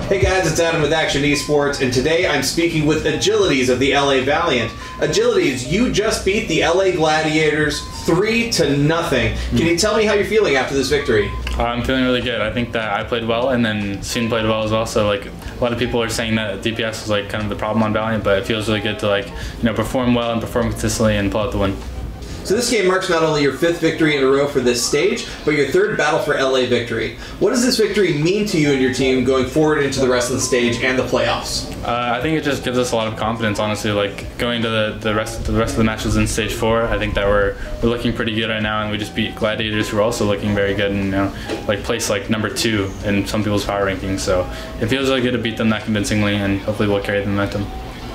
Hey guys, it's Adam with Akshon Esports, and today I'm speaking with Agilities of the LA Valiant. Agilities, you just beat the LA Gladiators 3-0. Can you tell me how you're feeling after this victory? I'm feeling really good. I think that I played well, and then Soon played well as well. So like a lot of people are saying that DPS was like kind of the problem on Valiant, but it feels really good to perform well and perform consistently and pull out the win. So this game marks not only your 5th victory in a row for this stage, but your 3rd Battle for LA victory. What does this victory mean to you and your team going forward into the rest of the stage and the playoffs? I think it just gives us a lot of confidence, honestly. Like going to the rest of the matches in stage 4, I think that we're looking pretty good right now, and we just beat Gladiators, who are also looking very good, and placed like number 2 in some people's power rankings. So it feels really good to beat them that convincingly, and hopefully we'll carry the momentum.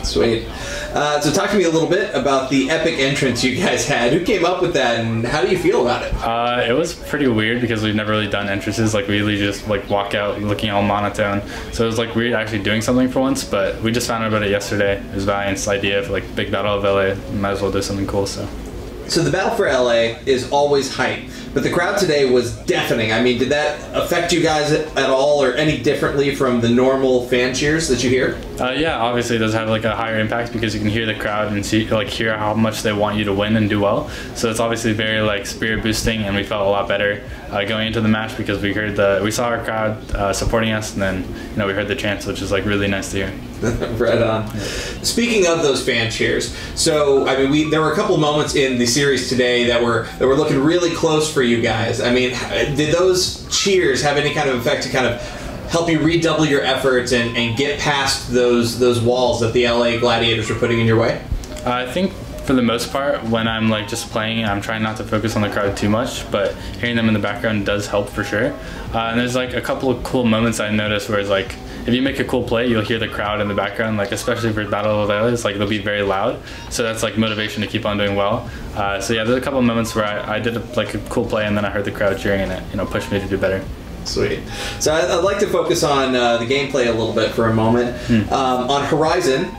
Sweet. So talk to me a little bit about the epic entrance you guys had. Who came up with that, and how do you feel about it? It was pretty weird because we've never really done entrances. Like we usually just walk out looking all monotone. So it was like weird actually doing something for once. But we just found out about it yesterday. It was Valiant's idea for like big battle of LA. Might as well do something cool. So the battle for LA is always hype, but the crowd today was deafening. I mean, did that affect you guys at all, or any differently from the normal fan cheers that you hear? Yeah, obviously it does have like a higher impact because you can hear the crowd and see, hear how much they want you to win and do well. So it's obviously very spirit boosting, and we felt a lot better going into the match because we saw our crowd supporting us, and then we heard the chants, which is really nice to hear. Right on. Speaking of those fan cheers, so I mean, there were a couple moments in the series today that were looking really close for you guys. I mean, did those cheers have any kind of effect to kind of help you redouble your efforts and get past those walls that the LA Gladiators were putting in your way? I think for the most part, when I'm just playing, I'm trying not to focus on the crowd too much, but hearing them in the background does help for sure. And there's a couple of cool moments I noticed where it's if you make a cool play, you'll hear the crowd in the background, especially for Battle of LA, they'll be very loud. So that's motivation to keep on doing well. So yeah, there's a couple of moments where I did a cool play, and then I heard the crowd cheering, and it pushed me to do better. Sweet. So I'd like to focus on the gameplay a little bit for a moment. On Horizon,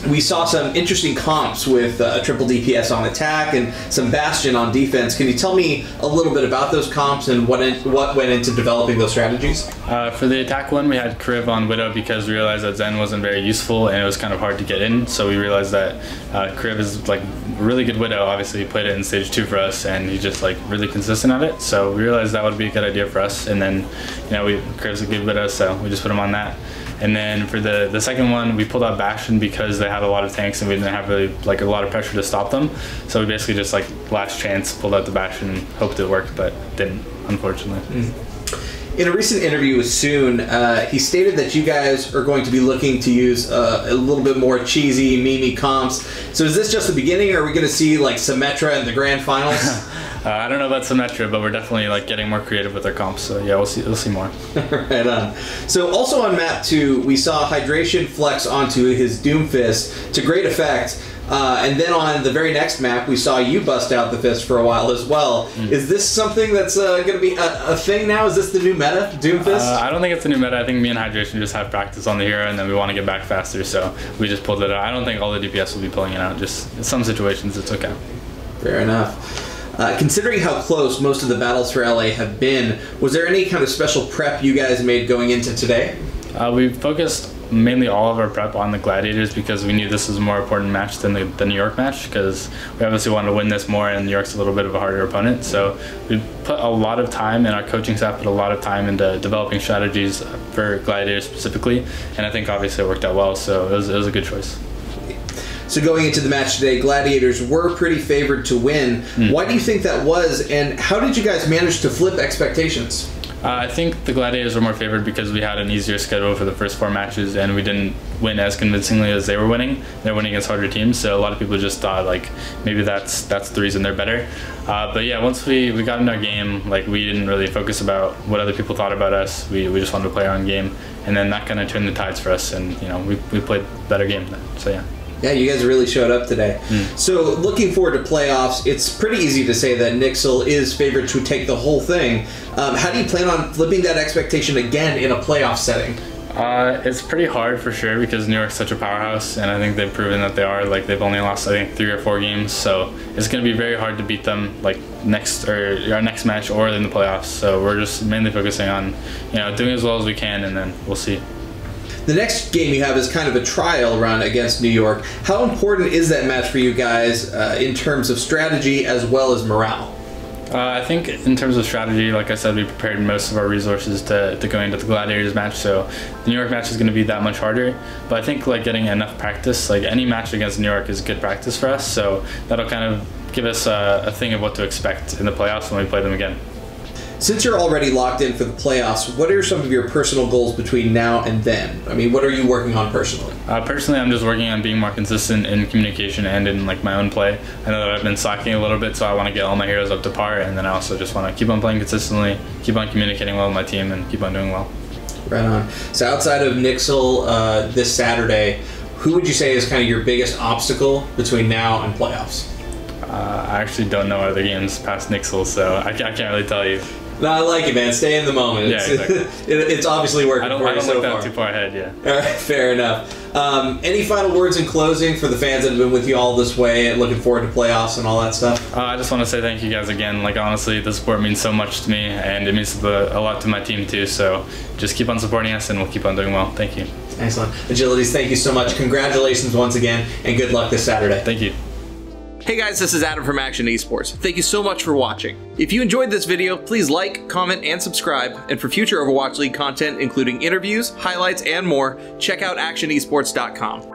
we saw some interesting comps with triple DPS on attack and some Bastion on defense. Can you tell me a little bit about those comps and what went into developing those strategies? For the attack one, we had KariV on Widow because we realized that Zen wasn't very useful and it was kind of hard to get in. So we realized that KariV is a really good Widow. Obviously, he played it in stage 2 for us, and he's just really consistent at it. So we realized that would be a good idea for us. And then KariV's a good Widow, so we just put him on that. And then for the second one, we pulled out Bastion because they had a lot of tanks and we didn't have really a lot of pressure to stop them. So we basically just last chance pulled out the Bastion and hoped it worked, but didn't, unfortunately. In a recent interview with Soon, he stated that you guys are going to be looking to use a little bit more cheesy, memey comps. So is this just the beginning, or are we going to see Symmetra in the grand finals? I don't know about Symmetra, but we're definitely like getting more creative with our comps. So yeah, we'll see more. Right on. So also on map 2, we saw Hydration flex onto his Doomfist to great effect. And then on the very next map, we saw you bust out the fist for a while as well. Is this something that's going to be a thing now? Is this the new meta, Doomfist? I don't think it's the new meta. I think me and Hydration just have practice on the hero, and then we want to get back faster, so we just pulled it out. I don't think all the DPS will be pulling it out. Just in some situations, it's okay. Fair enough. Considering how close most of the battles for LA have been, was there any kind of special prep you guys made going into today? We focused mainly all of our prep on the Gladiators because we knew this was a more important match than the New York match, because we obviously wanted to win this more, and New York's a little bit of a harder opponent. So we put a lot of time, and our coaching staff put a lot of time into developing strategies for Gladiators specifically, and I think obviously it worked out well, so it was a good choice. So going into the match today, Gladiators were pretty favored to win. Why do you think that was, and how did you guys manage to flip expectations? I think the Gladiators were more favored because we had an easier schedule for the first 4 matches, and we didn't win as convincingly as they were winning. They're winning against harder teams, so a lot of people just thought maybe that's the reason they're better. But yeah, once we got in our game, we didn't really focus about what other people thought about us. We just wanted to play our own game, and then that kind of turned the tides for us, and we played a better game then. So yeah. Yeah, you guys really showed up today. So looking forward to playoffs, it's pretty easy to say that NYXL is favored to take the whole thing. How do you plan on flipping that expectation again in a playoff setting? It's pretty hard for sure because New York's such a powerhouse, and I think they've proven that they are. They've only lost, I think, 3 or 4 games, so it's going to be very hard to beat them our next match or in the playoffs. So we're just mainly focusing on doing as well as we can, and then we'll see. The next game you have is kind of a trial run against New York. How important is that match for you guys in terms of strategy as well as morale? I think in terms of strategy, like I said, we prepared most of our resources to go into the Gladiators match, so the New York match is going to be that much harder. But I think like getting enough practice, like any match against New York is good practice for us, so that'll kind of give us a thing of what to expect in the playoffs when we play them again. Since you're already locked in for the playoffs, what are some of your personal goals between now and then? I mean, what are you working on personally? Personally, I'm just working on being more consistent in communication and in like my own play. I know that I've been slacking a little bit, so I want to get all my heroes up to par, and then I also just want to keep on playing consistently, keep on communicating well with my team, and keep on doing well. Right on. So outside of NYXL this Saturday, who would you say is kind of your biggest obstacle between now and playoffs? I actually don't know other games past NYXL, so I can't really tell you. No, I like it, man. Stay in the moment. Yeah, exactly. It's obviously working for you so far. I don't look that too far ahead, yeah. All right, fair enough. Any final words in closing for the fans that have been with you all this way and looking forward to playoffs and all that stuff? I just want to say thank you guys again. Like, honestly, the support means so much to me, and it means a lot to my team, too. So just keep on supporting us, and we'll keep on doing well. Thank you. Excellent. Agilities, thank you so much. Congratulations once again, and good luck this Saturday. Thank you. Hey guys, this is Adam from Akshon Esports. Thank you so much for watching. If you enjoyed this video, please like, comment, and subscribe. And for future Overwatch League content, including interviews, highlights, and more, check out AkshonEsports.com.